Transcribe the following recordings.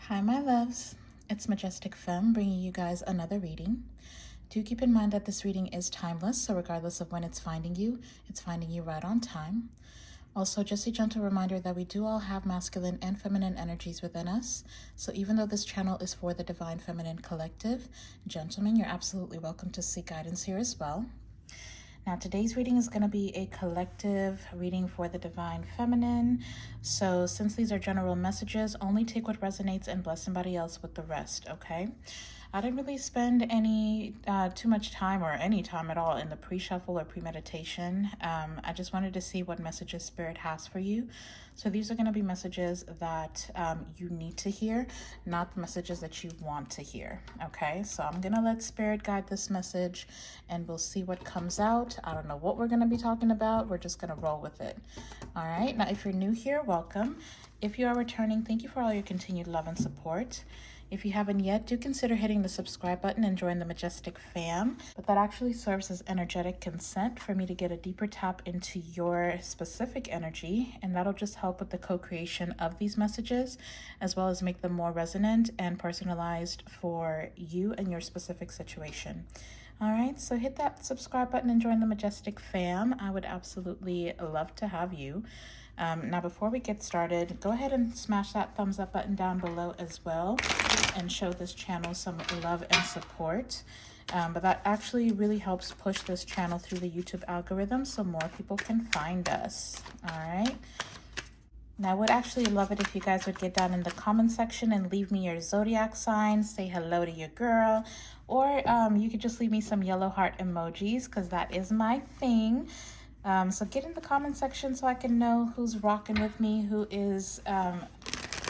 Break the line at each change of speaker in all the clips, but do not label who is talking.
Hi, my loves. It's Majestic Femme bringing you guys another reading. Do keep in mind that this reading is timeless, so regardless of when it's finding you right on time. Also, just a gentle reminder that we do all have masculine and feminine energies within us. So even though this channel is for the Divine Feminine Collective, gentlemen, you're absolutely welcome to seek guidance here as well. Now, today's reading is going to be a collective reading for the Divine Feminine. So since these are general messages, only take what resonates and bless somebody else with the rest, okay? I didn't really spend too much time or any time at all in the pre-shuffle or premeditation. I just wanted to see what messages Spirit has for you. So these are going to be messages that you need to hear, not messages that you want to hear. Okay, so I'm going to let Spirit guide this message and we'll see what comes out. I don't know what we're going to be talking about. We're just going to roll with it. All right, now if you're new here, welcome. If you are returning, thank you for all your continued love and support. If you haven't yet, do consider hitting the subscribe button and join the Majestic Fam. But that actually serves as energetic consent for me to get a deeper tap into your specific energy, and that'll just help with the co-creation of these messages, as well as make them more resonant and personalized for you and your specific situation. All right, so hit that subscribe button and join the Majestic Fam. I would absolutely love to have you. Now, before we get started, go ahead and smash that thumbs up button down below as well and show this channel some love and support. But that actually really helps push this channel through the YouTube algorithm so more people can find us. All right. Now, I would actually love it if you guys would get down in the comment section and leave me your zodiac sign, say hello to your girl, or you could just leave me some yellow heart emojis because that is my thing. So get in the comment section so I can know who's rocking with me, who is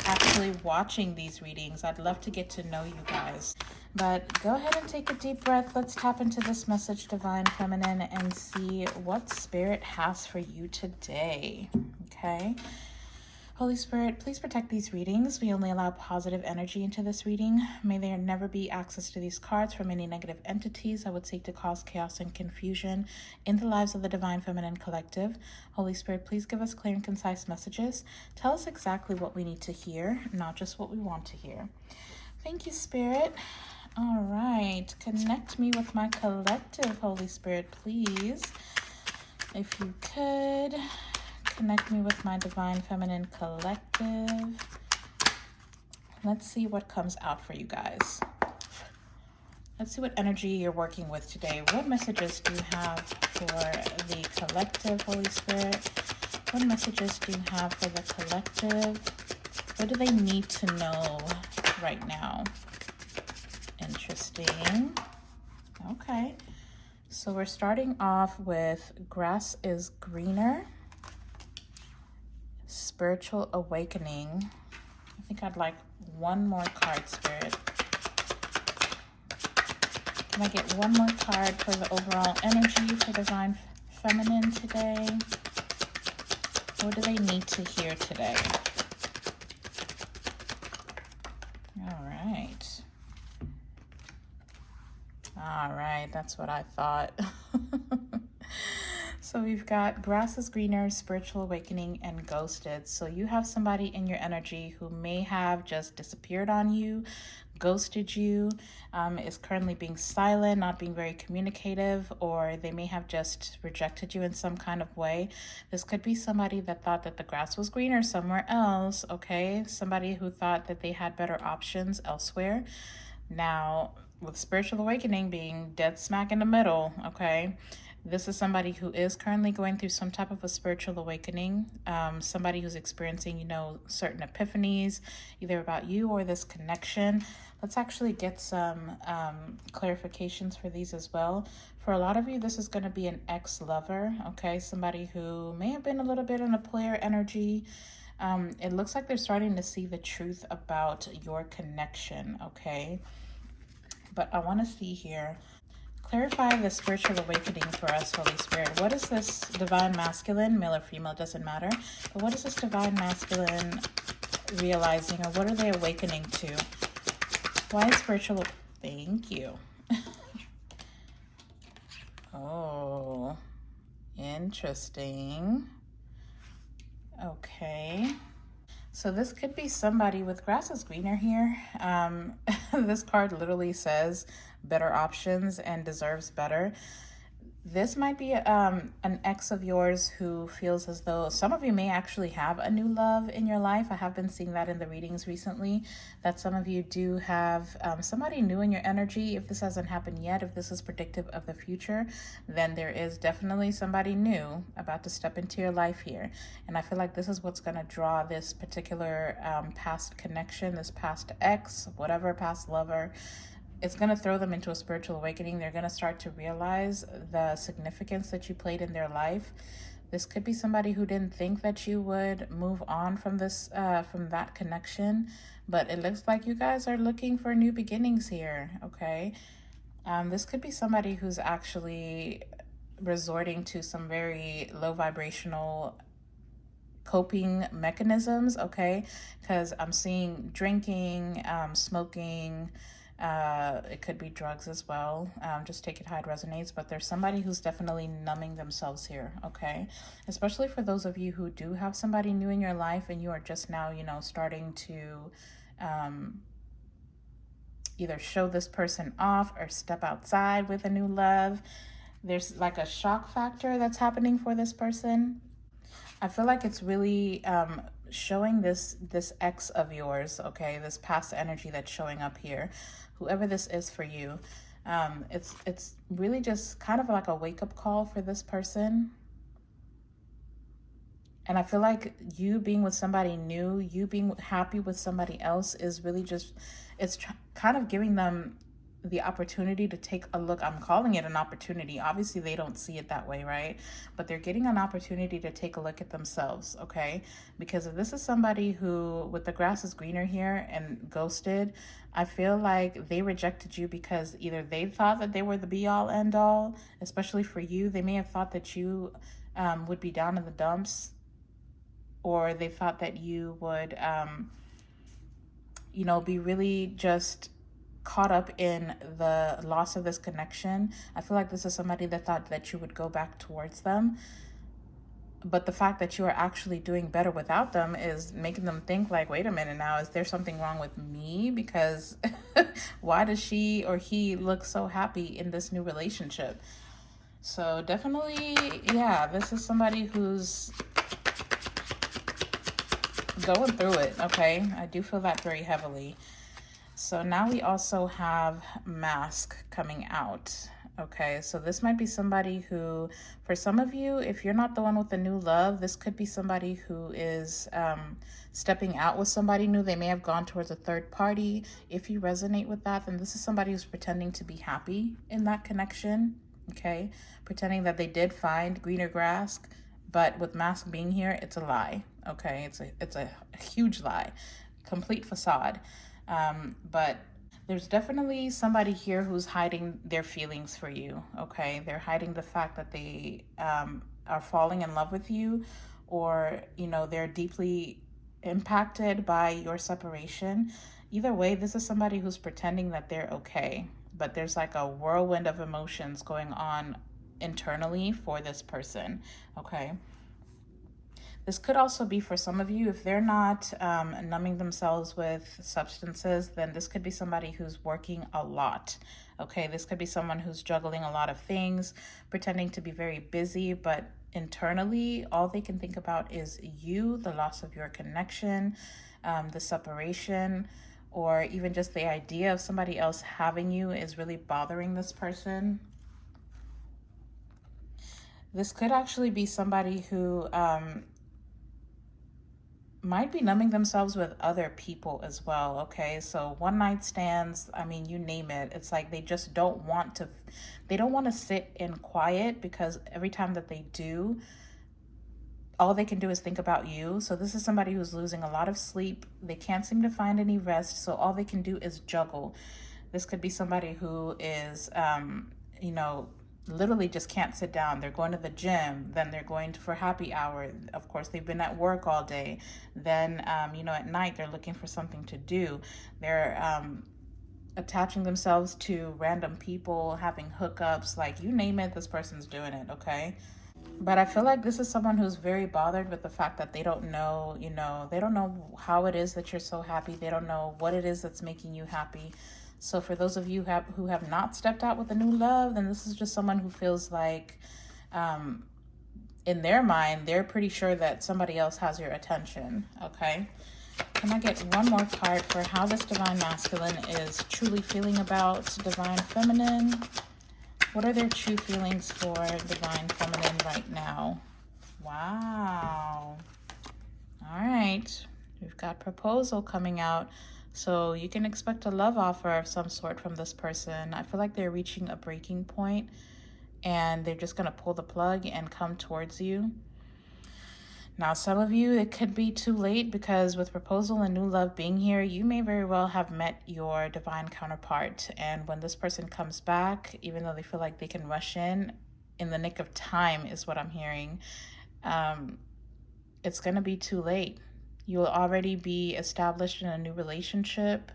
actually watching these readings. I'd love to get to know you guys. But go ahead and take a deep breath. Let's tap into this message, Divine Feminine, and see what Spirit has for you today. Okay. Holy Spirit, please protect these readings. We only allow positive energy into this reading. May there never be access to these cards from any negative entities that would seek to cause chaos and confusion in the lives of the Divine Feminine Collective. Holy Spirit, please give us clear and concise messages. Tell us exactly what we need to hear, not just what we want to hear. Thank you, Spirit. All right, connect me with my collective, Holy Spirit, please. If you could. Connect me with my Divine Feminine Collective. Let's see what comes out for you guys. Let's see what energy you're working with today. What messages do you have for the collective, Holy Spirit? What messages do you have for the collective? What do they need to know right now? Interesting. Okay. So we're starting off with grass is greener. Spiritual awakening. I think I'd like one more card, Spirit. Can I get one more card for the overall energy for Divine Feminine today? What do they need to hear today? All right. All right, that's what I thought. So we've got grass is greener, spiritual awakening, and ghosted. So you have somebody in your energy who may have just disappeared on you, ghosted you, is currently being silent, not being very communicative, or they may have just rejected you in some kind of way. This could be somebody that thought that the grass was greener somewhere else, okay? Somebody who thought that they had better options elsewhere. Now, with spiritual awakening being dead smack in the middle, okay? This is somebody who is currently going through some type of a spiritual awakening, somebody who's experiencing, certain epiphanies, either about you or this connection. Let's actually get some clarifications for these as well. For a lot of you, this is going to be an ex-lover, okay? Somebody who may have been a little bit in a player energy. It looks like they're starting to see the truth about your connection, okay? But I want to see here. Clarify the spiritual awakening for us, Holy Spirit. What is this divine masculine, male or female, doesn't matter. But what is this divine masculine realizing, or what are they awakening to? Why is spiritual? Thank you. Oh, interesting. Okay. So this could be somebody with grass is greener here. This card literally says better options and deserves better. This might be an ex of yours who feels as though some of you may actually have a new love in your life. I have been seeing that in the readings recently, that some of you do have somebody new in your energy. If this hasn't happened yet, if this is predictive of the future, then there is definitely somebody new about to step into your life here. And I feel like this is what's going to draw this particular past connection, this past ex, whatever, past lover. It's going to throw them into a spiritual awakening. They're going to start to realize the significance that you played in their life. This could be somebody who didn't think that you would move on from this, from that connection, but it looks like you guys are looking for new beginnings here. Okay. This could be somebody who's actually resorting to some very low vibrational coping mechanisms. Okay. Because I'm seeing drinking, smoking, it could be drugs as well. Just take it how it resonates, but there's somebody who's definitely numbing themselves here. Okay. Especially for those of you who do have somebody new in your life and you are just now, you know, starting to either show this person off or step outside with a new love. There's like a shock factor that's happening for this person. I feel like it's really showing this ex of yours, okay, this past energy that's showing up here, whoever this is for you. It's really just kind of like a wake-up call for this person. And I feel like you being with somebody new, you being happy with somebody else is really just, it's kind of giving them the opportunity to take a look. I'm calling it an opportunity. Obviously, they don't see it that way, right? But they're getting an opportunity to take a look at themselves, okay? Because if this is somebody who, with the grass is greener here and ghosted, I feel like they rejected you because either they thought that they were the be-all, end-all, especially for you. They may have thought that you would be down in the dumps, or they thought that you would, you know, be really just caught up in the loss of this connection. I feel like this is somebody that thought that you would go back towards them. But the fact that you are actually doing better without them is making them think like, wait a minute now, is there something wrong with me? Because why does she or he look so happy in this new relationship? So definitely, yeah, this is somebody who's going through it, okay? I do feel that very heavily. So now we also have Mask coming out. Okay, so this might be somebody who, for some of you, if you're not the one with the new love, this could be somebody who is stepping out with somebody new. They may have gone towards a third party. If you resonate with that, then this is somebody who's pretending to be happy in that connection. Okay, pretending that they did find greener grass, but with Mask being here, it's a lie. Okay, it's a huge lie, complete facade. But there's definitely somebody here who's hiding their feelings for you, okay? They're hiding the fact that they are falling in love with you, or, you know, they're deeply impacted by your separation. Either way, this is somebody who's pretending that they're okay, but there's like a whirlwind of emotions going on internally for this person, okay? This could also be for some of you, if they're not numbing themselves with substances, then this could be somebody who's working a lot. Okay, this could be someone who's juggling a lot of things, pretending to be very busy, but internally, all they can think about is you, the loss of your connection, the separation, or even just the idea of somebody else having you is really bothering this person. This could actually be somebody who might be numbing themselves with other people as well, okay? So one night stands, I mean, you name it. It's like they just don't want to sit in quiet, because every time that they do, all they can do is think about you. So this is somebody who's losing a lot of sleep. They can't seem to find any rest, so all they can do is juggle. This could be somebody who is, you know, literally just can't sit down. They're going to the gym, then they're going for happy hour. Of course, they've been at work all day. Then, you know, at night, they're looking for something to do. They're attaching themselves to random people, having hookups, like you name it, this person's doing it, okay? But I feel like this is someone who's very bothered with the fact that they don't know, they don't know how it is that you're so happy. They don't know what it is that's making you happy. So for those of you who have not stepped out with a new love, then this is just someone who feels like, in their mind, they're pretty sure that somebody else has your attention, okay? Can I get one more card for how this Divine Masculine is truly feeling about Divine Feminine? What are their true feelings for Divine Feminine right now? Wow. All right. We've got proposal coming out. So you can expect a love offer of some sort from this person. I feel like they're reaching a breaking point and they're just going to pull the plug and come towards you. Now, some of you, it could be too late because with proposal and new love being here, you may very well have met your divine counterpart. And when this person comes back, even though they feel like they can rush in the nick of time is what I'm hearing, it's going to be too late. You'll already be established in a new relationship.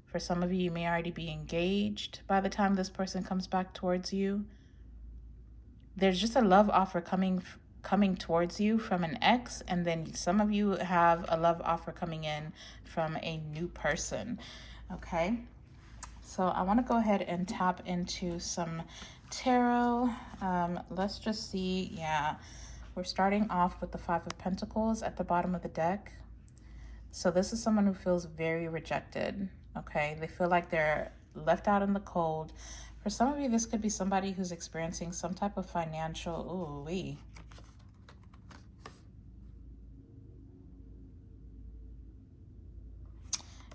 For some of you, you may already be engaged by the time this person comes back towards you. There's just a love offer coming towards you from an ex, and then some of you have a love offer coming in from a new person. Okay, so I want to go ahead and tap into some tarot. Let's just see. Yeah, we're starting off with the Five of Pentacles at the bottom of the deck. So this is someone who feels very rejected. Okay, they feel like they're left out in the cold. For some of you, this could be somebody who's experiencing some type of financial,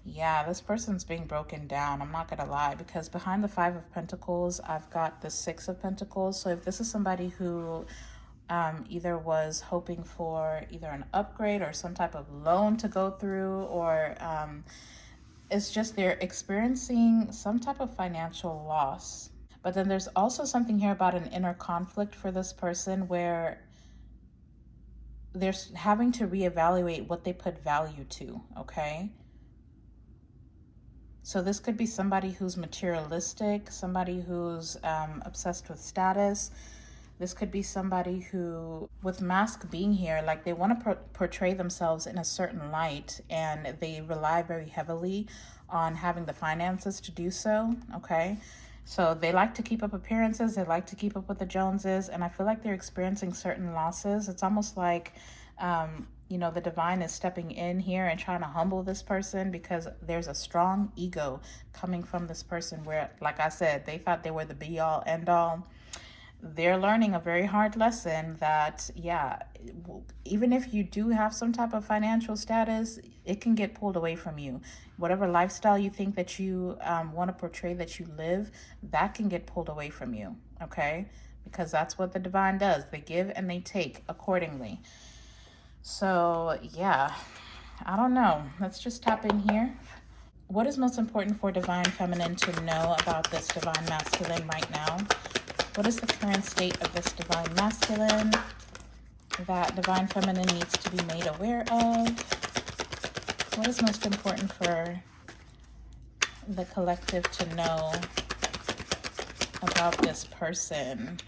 yeah, this person's being broken down. I'm not gonna lie, because behind the Five of Pentacles, I've got the Six of Pentacles. So if this is somebody who either was hoping for either an upgrade or some type of loan to go through, or it's just they're experiencing some type of financial loss. But then there's also something here about an inner conflict for this person where they're having to reevaluate what they put value to, okay? So this could be somebody who's materialistic, somebody who's obsessed with status. This could be somebody who, with mask being here, like they want to portray themselves in a certain light, and they rely very heavily on having the finances to do so, okay? So they like to keep up appearances, they like to keep up with the Joneses, and I feel like they're experiencing certain losses. It's almost like, the divine is stepping in here and trying to humble this person because there's a strong ego coming from this person where, like I said, they thought they were the be-all, end-all. They're learning a very hard lesson that, yeah, even if you do have some type of financial status, it can get pulled away from you. Whatever lifestyle you think that you want to portray that you live, that can get pulled away from you, okay? Because that's what the divine does. They give and they take accordingly. So, yeah, I don't know. Let's just tap in here. What is most important for Divine Feminine to know about this Divine Masculine right now? What is the current state of this Divine Masculine that Divine Feminine needs to be made aware of? What is most important for the collective to know about this person?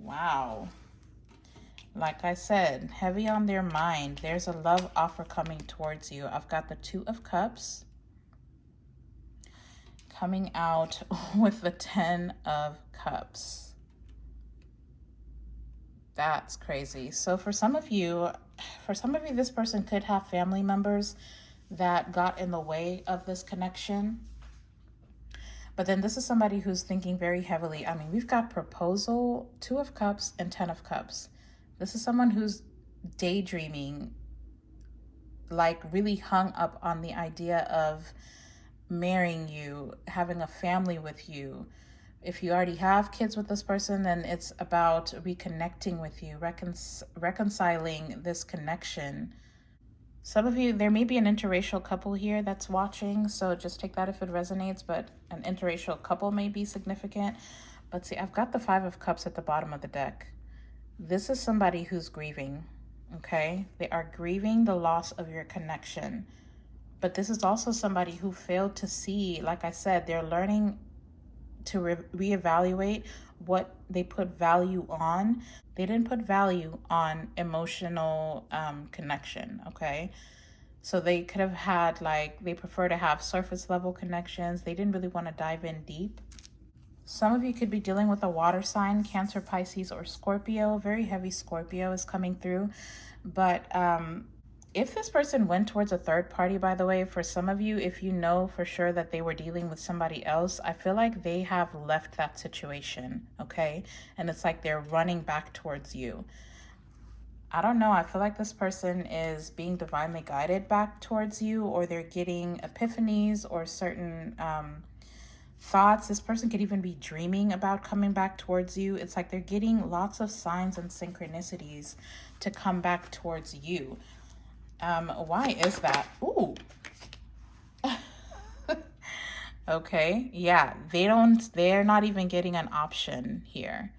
Wow. Like I said, heavy on their mind. There's a love offer coming towards you. I've got the Two of Cups coming out with the Ten of Cups. That's crazy. So for some of you, this person could have family members that got in the way of this connection. But then this is somebody who's thinking very heavily. I mean, we've got proposal, Two of Cups, and Ten of Cups. This is someone who's daydreaming, like really hung up on the idea of marrying you, having a family with you. If you already have kids with this person, then it's about reconnecting with you, reconciling this connection. Some of you, there may be an interracial couple here that's watching, so just take that if it resonates, but an interracial couple may be significant. But see, I've got the Five of Cups at the bottom of the deck. This is somebody who's grieving, okay? They are grieving the loss of your connection. But this is also somebody who failed to see, like I said, they're learning to reevaluate what they put value on. They didn't put value on emotional connection, okay? So they could have had, like, they prefer to have surface level connections. They didn't really want to dive in deep. Some of you could be dealing with a water sign, Cancer, Pisces, or Scorpio. Very heavy Scorpio is coming through. But if this person went towards a third party, by the way, for some of you, if you know for sure that they were dealing with somebody else, I feel like they have left that situation, okay? And it's like they're running back towards you. I don't know. I feel like this person is being divinely guided back towards you, or they're getting epiphanies or certain thoughts. This person could even be dreaming about coming back towards you. It's like they're getting lots of signs and synchronicities to come back towards you. Why is that? Ooh. Okay. Yeah, they're not even getting an option here.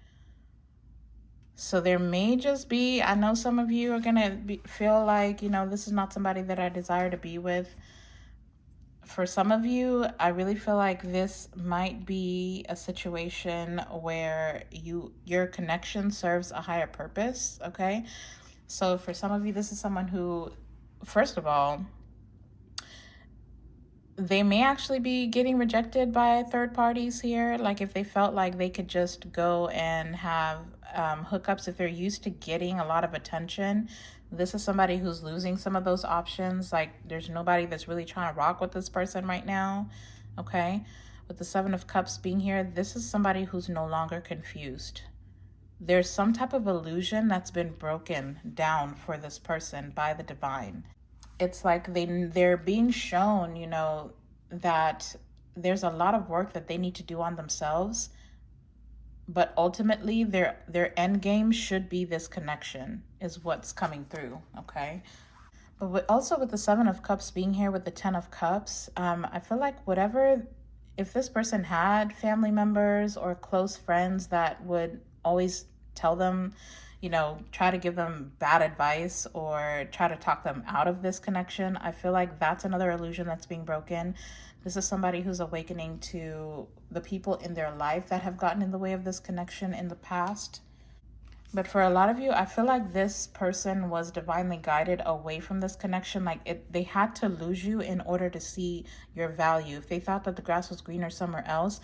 So there may just be, I know some of you are going to feel like, you know, this is not somebody that I desire to be with. For some of you, I really feel like this might be a situation where your connection serves a higher purpose, okay? So for some of you, this is someone who, first of all, they may actually be getting rejected by third parties here. Like if they felt like they could just go and have hookups, if they're used to getting a lot of attention, this is somebody who's losing some of those options. Like there's nobody that's really trying to rock with this person right now, okay? With the Seven of Cups being here, this is somebody who's no longer confused. There's some type of illusion that's been broken down for this person by the divine. It's like they're being shown, you know, that there's a lot of work that they need to do on themselves, but ultimately their end game should be this connection is what's coming through, okay? But also with the Seven of Cups being here with the Ten of Cups, I feel like if this person had family members or close friends that would always tell them, you know, try to give them bad advice or try to talk them out of this connection, I feel like that's another illusion that's being broken. This is somebody who's awakening to the people in their life that have gotten in the way of this connection in the past. But for a lot of you, I feel like this person was divinely guided away from this connection. Like they had to lose you in order to see your value. If they thought that the grass was greener somewhere else,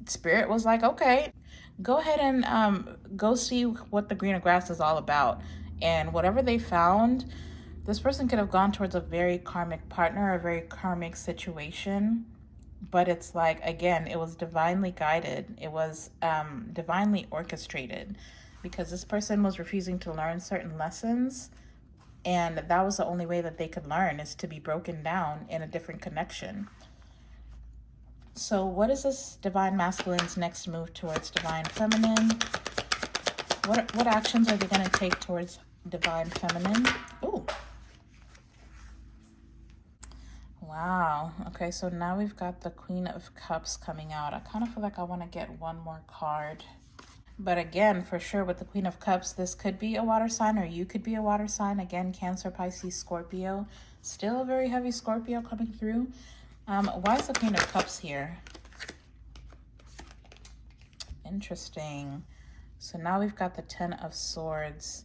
Spirit was like, okay, go ahead and go see what the greener grass is all about. And whatever they found, this person could have gone towards a very karmic partner, a very karmic situation. But it's like, again, it was divinely guided. It was divinely orchestrated, because this person was refusing to learn certain lessons. And that was the only way that they could learn, is to be broken down in a different connection. So what is this divine masculine's next move towards divine feminine? What actions are they going to take towards divine feminine? Ooh. Wow. Okay, so now we've got the Queen of Cups coming out. I kind of feel like I want to get one more card. But again, for sure, with the Queen of Cups, this could be a water sign, or you could be a water sign. Again, Cancer, Pisces, Scorpio. Still a very heavy Scorpio coming through. Why is the Queen of Cups here? Interesting. So now we've got the Ten of Swords.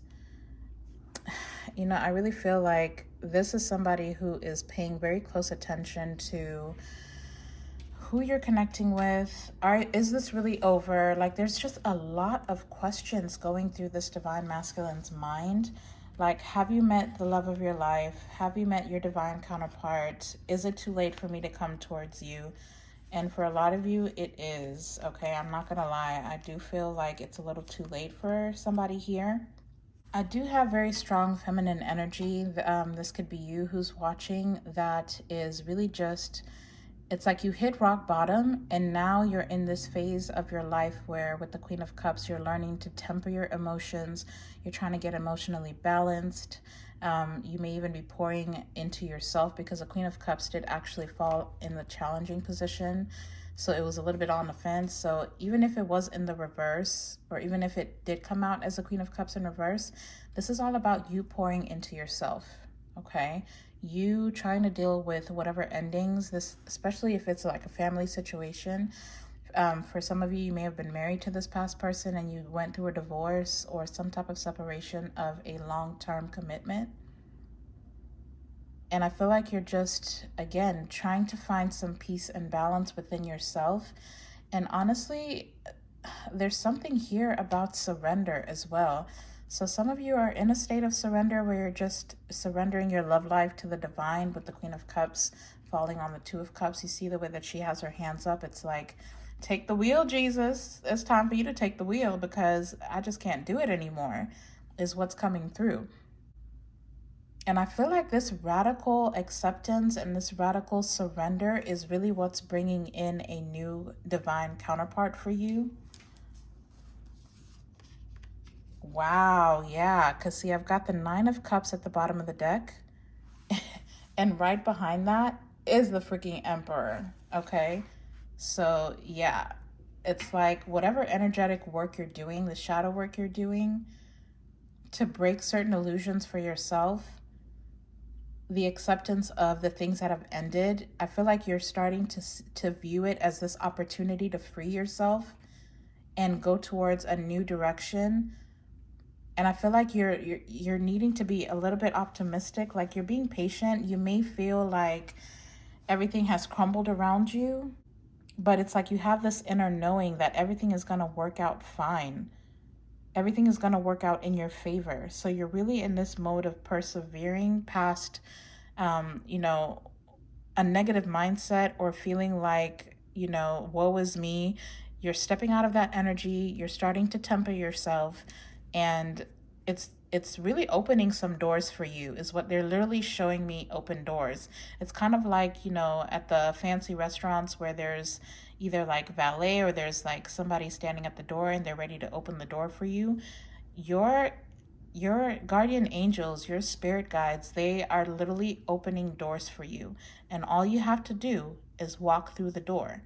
You know, I really feel like this is somebody who is paying very close attention to who you're connecting with. Is this really over? Like, there's just a lot of questions going through this divine masculine's mind. Like, have you met the love of your life? Have you met your divine counterpart? Is it too late for me to come towards you? And for a lot of you, it is, okay? I'm not gonna lie. I do feel like it's a little too late for somebody here. I do have very strong feminine energy. This could be you who's watching, that is really just, it's like you hit rock bottom and now you're in this phase of your life where with the Queen of Cups, you're learning to temper your emotions. You're trying to get emotionally balanced. You may even be pouring into yourself, because the Queen of Cups did actually fall in the challenging position. So it was a little bit on the fence. So even if it was in the reverse, or even if it did come out as a Queen of Cups in reverse, this is all about you pouring into yourself, okay? You trying to deal with whatever endings, this, especially if it's like a family situation, for some of you, you may have been married to this past person and you went through a divorce or some type of separation of a long-term commitment. And I feel like you're just, again, trying to find some peace and balance within yourself. And honestly, there's something here about surrender as well. So some of you are in a state of surrender where you're just surrendering your love life to the divine, with the Queen of Cups falling on the Two of Cups. You see the way that she has her hands up. It's like, take the wheel, Jesus. It's time for you to take the wheel, because I just can't do it anymore, is what's coming through. And I feel like this radical acceptance and this radical surrender is really what's bringing in a new divine counterpart for you. Wow, yeah, because see, I've got the Nine of Cups at the bottom of the deck. And right behind that is the freaking Emperor, okay? So yeah, it's like whatever energetic work you're doing, the shadow work you're doing to break certain illusions for yourself, the acceptance of the things that have ended, I feel like you're starting to view it as this opportunity to free yourself and go towards a new direction. And I feel like you're needing to be a little bit optimistic, like you're being patient. You may feel like everything has crumbled around you, but it's like you have this inner knowing that everything is going to work out fine. Everything is going to work out in your favor. So you're really in this mode of persevering past, you know, a negative mindset or feeling like, you know, woe is me. You're stepping out of that energy. You're starting to temper yourself, and it's really opening some doors for you, is what they're literally showing me. Open doors. It's kind of like, you know, at the fancy restaurants where there's either like valet or there's like somebody standing at the door and they're ready to open the door for you. Your guardian angels, your spirit guides, they are literally opening doors for you. And all you have to do is walk through the door.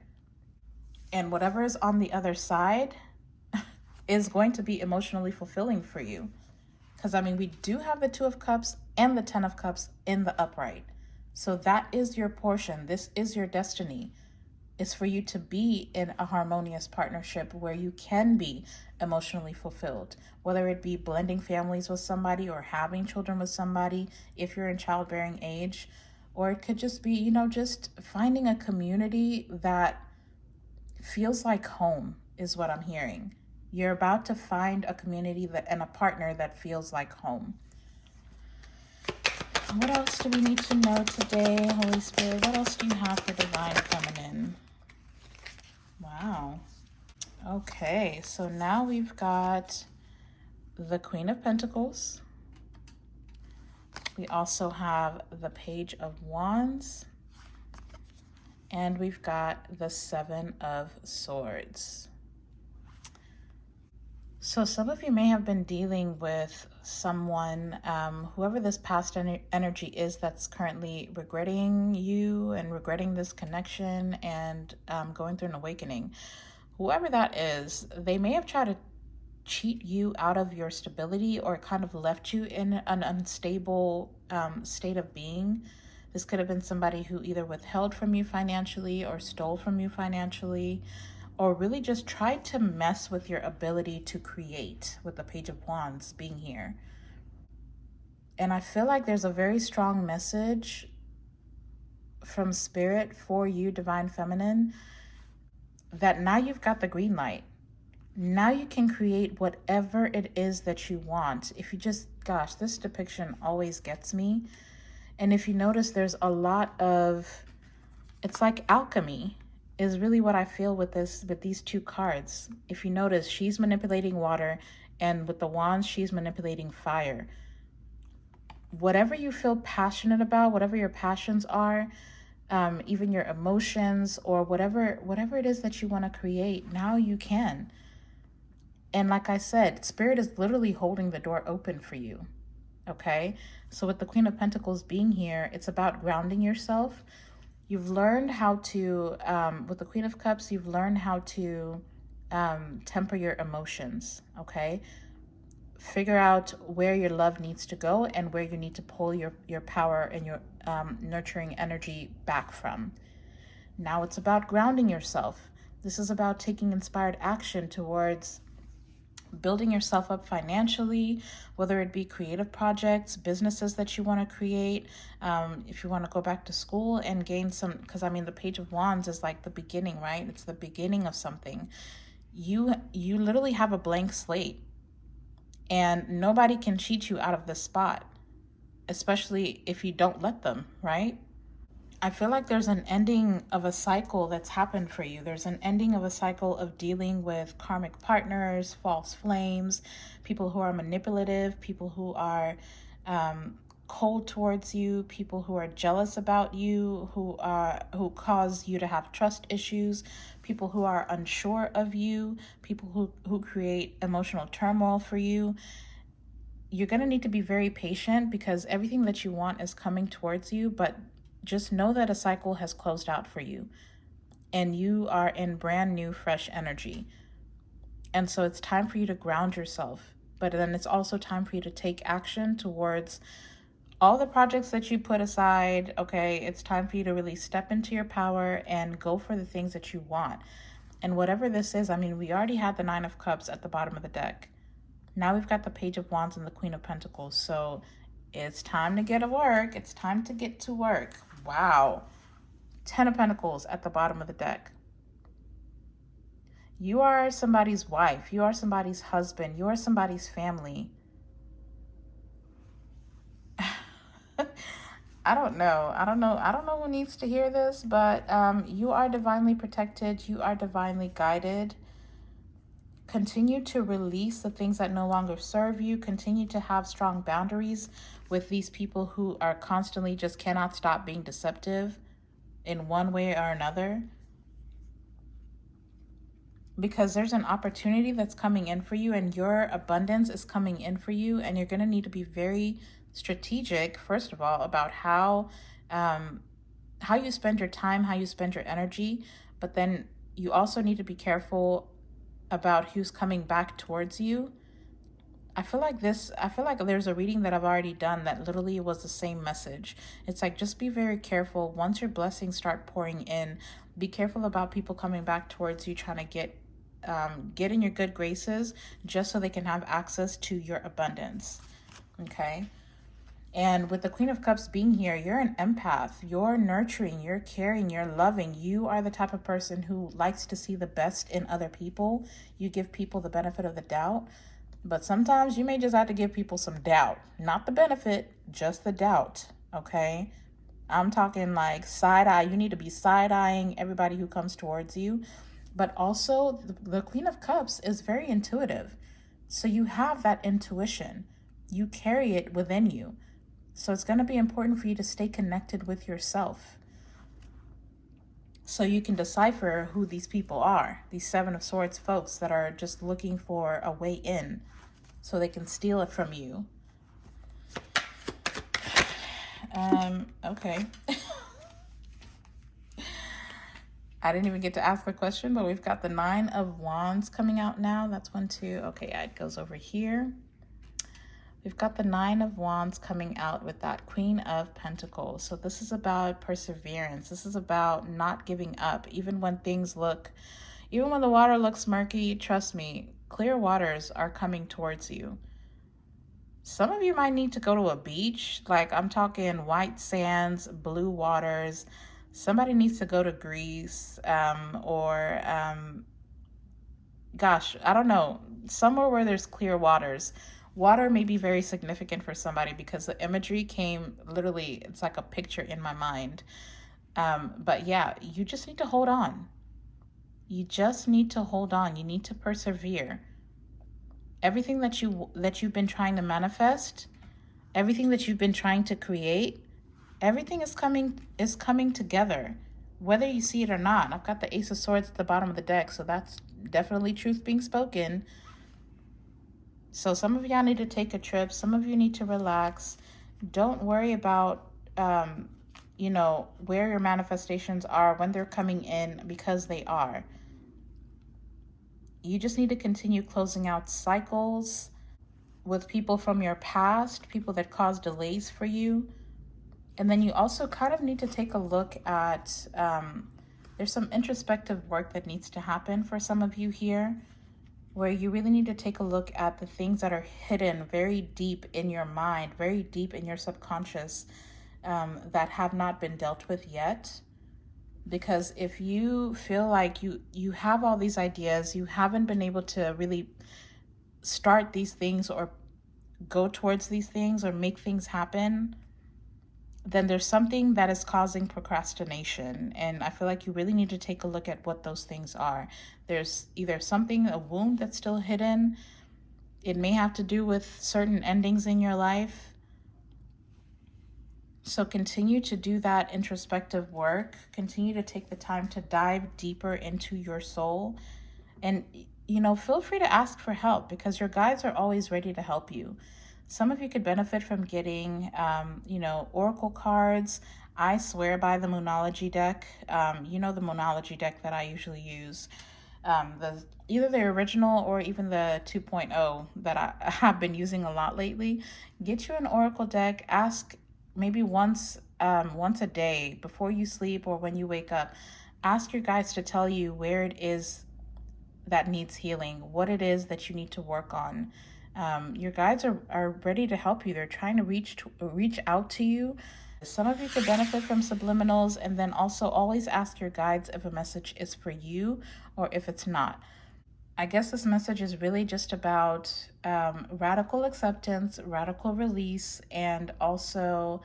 And whatever is on the other side is going to be emotionally fulfilling for you. Because, I mean, we do have the Two of Cups and the Ten of Cups in the upright. So that is your portion. This is your destiny. It's for you to be in a harmonious partnership where you can be emotionally fulfilled, whether it be blending families with somebody or having children with somebody if you're in childbearing age, or it could just be, you know, just finding a community that feels like home is what I'm hearing. You're about to find a community and a partner that feels like home. What else do we need to know today, Holy Spirit? What else do you have for Divine Feminine? Wow. Okay, so now we've got the Queen of Pentacles. We also have the Page of Wands. And we've got the Seven of Swords. So some of you may have been dealing with someone, whoever this past energy is, that's currently regretting you and regretting this connection and going through an awakening. Whoever that is, they may have tried to cheat you out of your stability or kind of left you in an unstable state of being. This could have been somebody who either withheld from you financially or stole from you financially, or really just tried to mess with your ability to create, with the Page of Wands being here. And I feel like there's a very strong message from Spirit for you, Divine Feminine, that now you've got the green light. Now you can create whatever it is that you want. If you just, gosh, this depiction always gets me. And if you notice, there's a lot of, it's like alchemy is really what I feel with these two cards. If you notice, she's manipulating water, and with the wands, she's manipulating fire. Whatever you feel passionate about, whatever your passions are, even your emotions, or whatever it is that you want to create, now you can. And like I said, Spirit is literally holding the door open for you. Okay? So with the Queen of Pentacles being here, it's about grounding yourself. You've learned how to, with the Queen of Cups, you've learned how to temper your emotions, okay? Figure out where your love needs to go and where you need to pull your power and your nurturing energy back from. Now it's about grounding yourself. This is about taking inspired action towards building yourself up financially, whether it be creative projects, businesses that you want to create, if you want to go back to school and gain some, because I mean, the Page of Wands is like the beginning, right? It's the beginning of something. You literally have a blank slate, and nobody can cheat you out of this spot, especially if you don't let them, right? I feel like there's an ending of a cycle that's happened for you. There's an ending of a cycle of dealing with karmic partners, false flames, people who are manipulative, people who are cold towards you, people who are jealous about you, who cause you to have trust issues, people who are unsure of you, people who create emotional turmoil for you. You're going to need to be very patient because everything that you want is coming towards you, but just know that a cycle has closed out for you and you are in brand new, fresh energy. And so it's time for you to ground yourself, but then it's also time for you to take action towards all the projects that you put aside. Okay, it's time for you to really step into your power and go for the things that you want. And whatever this is, I mean, we already had the Nine of Cups at the bottom of the deck. Now we've got the Page of Wands and the Queen of Pentacles. So it's time to get to work. It's time to get to work. Wow. 10 of Pentacles at the bottom of the deck. You are somebody's wife. You are somebody's husband. You are somebody's family. I don't know who needs to hear this, but you are divinely protected. You are divinely guided. Continue to release the things that no longer serve you. Continue to have strong boundaries with these people who are constantly just cannot stop being deceptive in one way or another. Because there's an opportunity that's coming in for you and your abundance is coming in for you, and you're going to need to be very strategic, first of all, about how you spend your time, how you spend your energy, but then you also need to be careful about who's coming back towards you. I feel like there's a reading that I've already done that literally was the same message. It's like, just be very careful. Once your blessings start pouring in, be careful about people coming back towards you, trying to get in your good graces just so they can have access to your abundance. Okay. And with the Queen of Cups being here, you're an empath. You're nurturing, you're caring, you're loving. You are the type of person who likes to see the best in other people. You give people the benefit of the doubt. But sometimes you may just have to give people some doubt. Not the benefit, just the doubt. Okay? I'm talking like side eye. You need to be side-eyeing everybody who comes towards you. But also, the Queen of Cups is very intuitive. So you have that intuition. You carry it within you. So it's going to be important for you to stay connected with yourself, so you can decipher who these people are, these Seven of Swords folks that are just looking for a way in so they can steal it from you. Okay. I didn't even get to ask the question, but we've got the Nine of Wands coming out now. That's 1, 2. Okay, it goes over here. We've got the Nine of Wands coming out with that Queen of Pentacles. So this is about perseverance. This is about not giving up. Even when the water looks murky, trust me, clear waters are coming towards you. Some of you might need to go to a beach. Like, I'm talking white sands, blue waters. Somebody needs to go to Greece gosh, I don't know, somewhere where there's clear waters. Water may be very significant for somebody because the imagery came literally, it's like a picture in my mind. But yeah, you just need to hold on. You just need to hold on. You need to persevere. Everything that you've been trying to manifest, everything that you've been trying to create, everything is coming together, whether you see it or not. I've got the Ace of Swords at the bottom of the deck, so that's definitely truth being spoken. So some of y'all need to take a trip. Some of you need to relax. Don't worry about, where your manifestations are when they're coming in, because they are. You just need to continue closing out cycles with people from your past, people that caused delays for you. And then you also kind of need to take a look at There's some introspective work that needs to happen for some of you here, where you really need to take a look at the things that are hidden very deep in your mind, very deep in your subconscious, that have not been dealt with yet. Because if you feel like you have all these ideas, you haven't been able to really start these things or go towards these things or make things happen, then there's something that is causing procrastination. And I feel like you really need to take a look at what those things are. There's either something, a wound that's still hidden. It may have to do with certain endings in your life. So continue to do that introspective work. Continue to take the time to dive deeper into your soul. And, you know, feel free to ask for help, because your guides are always ready to help you. Some of you could benefit from getting, you know, oracle cards. I swear by the Moonology deck. You know, the Moonology deck that I usually use. Either the original or even the 2.0 that I have been using a lot lately. Get you an oracle deck. Ask maybe once a day before you sleep or when you wake up. Ask your guides to tell you where it is that needs healing, what it is that you need to work on. Your guides are ready to help you. They're trying to reach out to you. Some of you could benefit from subliminals, and then also always ask your guides if a message is for you or if it's not. I guess this message is really just about radical acceptance, radical release, and also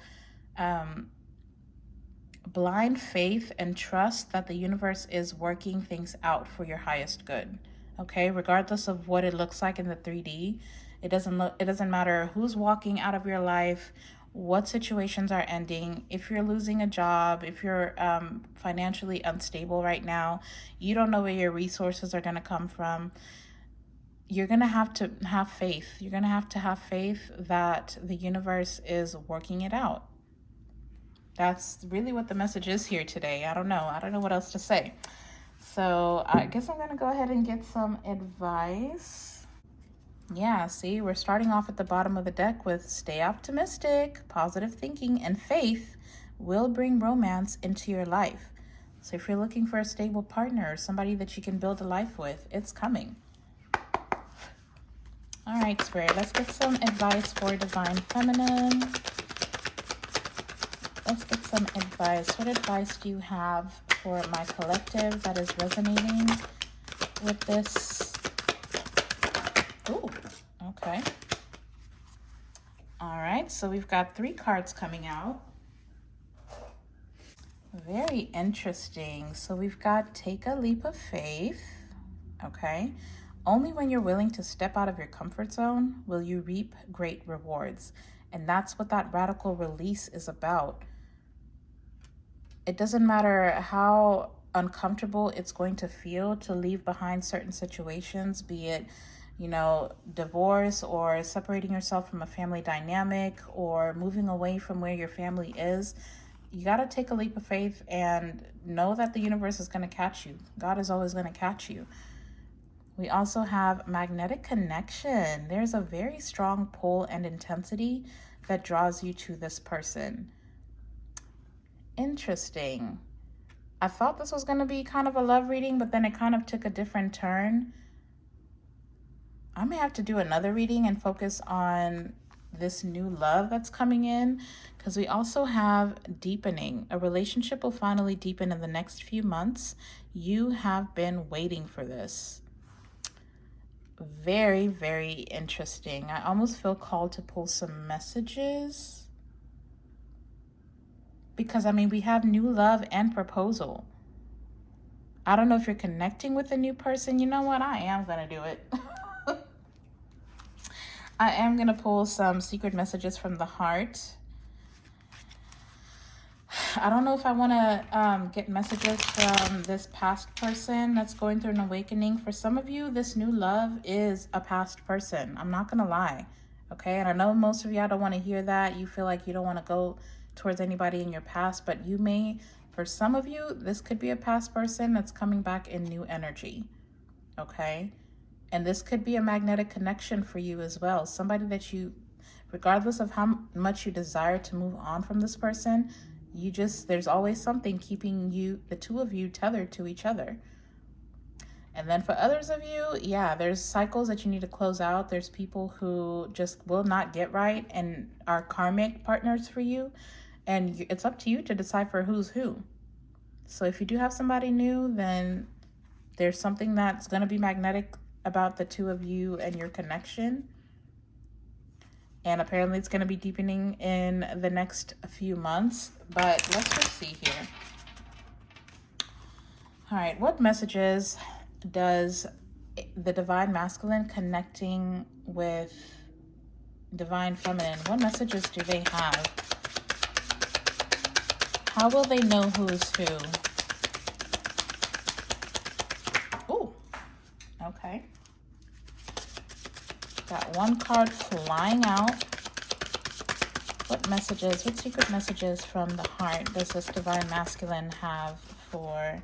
blind faith and trust that the universe is working things out for your highest good. Okay, regardless of what it looks like in the 3D, it doesn't matter who's walking out of your life, what situations are ending. If you're losing a job, if you're financially unstable right now, you don't know where your resources are going to come from, you're going to have faith. You're going to have faith that the universe is working it out. That's really what the message is here today. I don't know what else to say. So I guess I'm going to go ahead and get some advice. Yeah, see, we're starting off at the bottom of the deck with stay optimistic, positive thinking, and faith will bring romance into your life. So if you're looking for a stable partner, somebody that you can build a life with, it's coming. All right, Spirit, let's get some advice for Divine Feminine. Let's get some advice. What advice do you have for my collective that is resonating with this? Ooh, okay. All right, so we've got 3 cards coming out. Very interesting. So we've got take a leap of faith, okay? Only when you're willing to step out of your comfort zone will you reap great rewards. And that's what that radical release is about. It doesn't matter how uncomfortable it's going to feel to leave behind certain situations, be it, you know, divorce or separating yourself from a family dynamic or moving away from where your family is. You got to take a leap of faith and know that the universe is going to catch you. God is always going to catch you. We also have magnetic connection. There's a very strong pull and intensity that draws you to this person. Interesting. I thought this was going to be kind of a love reading, but then it kind of took a different turn. I may have to do another reading and focus on this new love that's coming in, because we also have deepening. A relationship will finally deepen in the next few months. You have been waiting for this. Very, very interesting. I almost feel called to pull some messages, because I mean, we have new love and proposal. I don't know if you're connecting with a new person. You know what? I am going to do it. I am going to pull some secret messages from the heart. I don't know if I want to get messages from this past person that's going through an awakening. For some of you, this new love is a past person. I'm not going to lie. Okay. And I know most of y'all don't want to hear that. You feel like you don't want to go towards anybody in your past, but you may, for some of you, this could be a past person that's coming back in new energy. Okay. And this could be a magnetic connection for you as well. Somebody that you, regardless of how much you desire to move on from this person, There's always something keeping the two of you tethered to each other. And then for others of you, yeah, there's cycles that you need to close out. There's people who just will not get right and are karmic partners for you. And it's up to you to decipher who's who. So if you do have somebody new, then there's something that's going to be magnetic about the two of you and your connection. And apparently it's going to be deepening in the next few months. But let's just see here. All right, what messages does the divine masculine connecting with divine feminine, what messages do they have? How will they know who's who? Ooh, okay. Got one card flying out. What secret messages from the heart does this divine masculine have for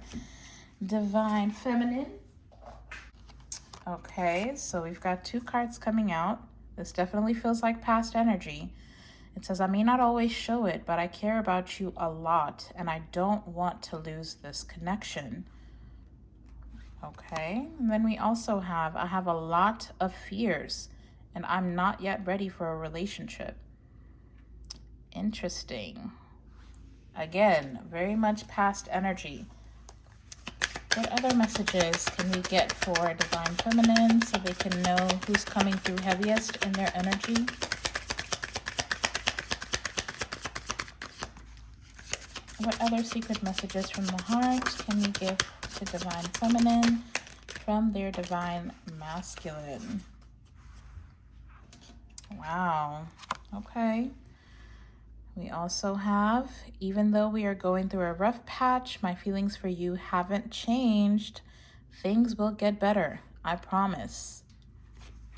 divine feminine? Okay, so we've got two cards coming out. This definitely feels like past energy. It says, I may not always show it, but I care about you a lot, and I don't want to lose this connection. Okay, and then we also have, I have a lot of fears, and I'm not yet ready for a relationship. Interesting. Again, very much past energy. What other messages can we get for divine feminine so they can know who's coming through heaviest in their energy? What other secret messages from the heart can we give to divine feminine from their divine masculine? Wow. Okay. We also have, even though we are going through a rough patch, my feelings for you haven't changed. Things will get better. I promise.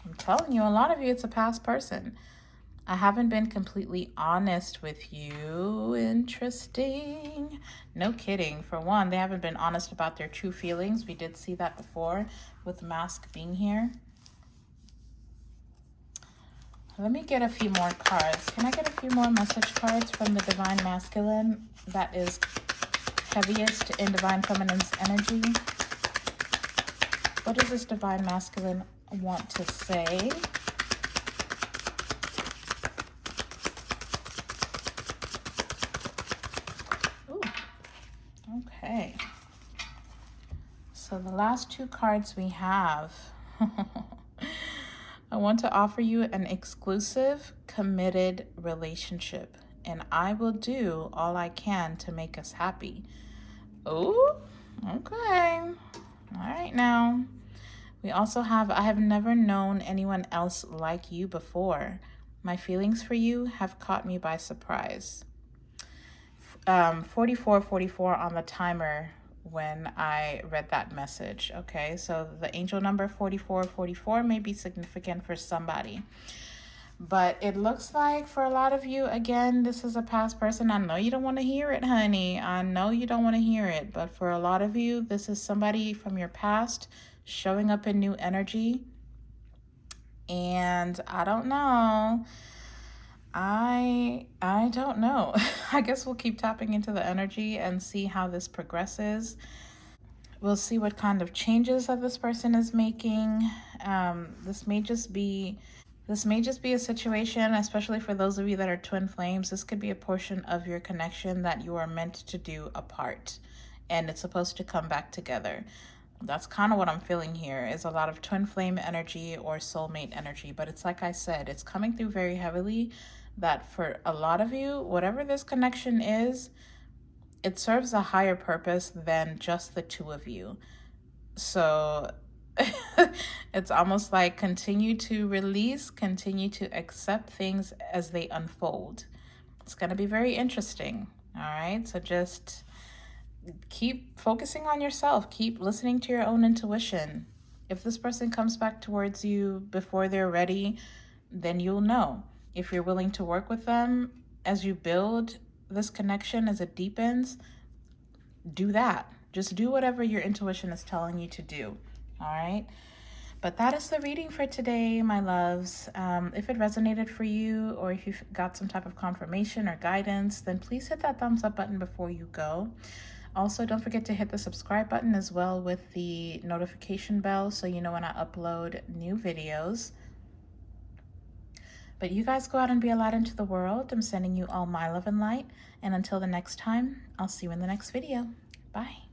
I'm telling you, a lot of you, it's a past person. I haven't been completely honest with you. Interesting. No kidding. For one, they haven't been honest about their true feelings. We did see that before with the mask being here. Let me get a few more cards. Can I get a few more message cards from the divine masculine that is heaviest in divine feminine's energy? What does this divine masculine want to say? Ooh, okay. So the last two cards we have. I want to offer you an exclusive, committed relationship, and I will do all I can to make us happy. Oh, okay. All right now. We also have, I have never known anyone else like you before. My feelings for you have caught me by surprise. 4444 on the timer when I read that message. Okay, so the angel number 4444 may be significant for somebody, but it looks like for a lot of you, again, this is a past person. I know you don't want to hear it, honey. I know you don't want to hear it, but for a lot of you, this is somebody from your past showing up in new energy. And I don't know. I don't know. I guess we'll keep tapping into the energy and see how this progresses. We'll see what kind of changes that this person is making. This may just be a situation, especially for those of you that are twin flames. This could be a portion of your connection that you are meant to do apart, and it's supposed to come back together. That's kind of what I'm feeling here, is a lot of twin flame energy or soulmate energy. But it's like I said, it's coming through very heavily that for a lot of you, whatever this connection is, it serves a higher purpose than just the two of you. So it's almost like continue to release, continue to accept things as they unfold. It's going to be very interesting. All right. So just keep focusing on yourself. Keep listening to your own intuition. If this person comes back towards you before they're ready, then you'll know. If you're willing to work with them as you build this connection, as it deepens, do that. Just do whatever your intuition is telling you to do. All right. But that is the reading for today, my loves. If it resonated for you, or if you got some type of confirmation or guidance, then please hit that thumbs up button before you go. Also, don't forget to hit the subscribe button as well with the notification bell so you know when I upload new videos. But you guys go out and be a light into the world. I'm sending you all my love and light. And until the next time, I'll see you in the next video. Bye.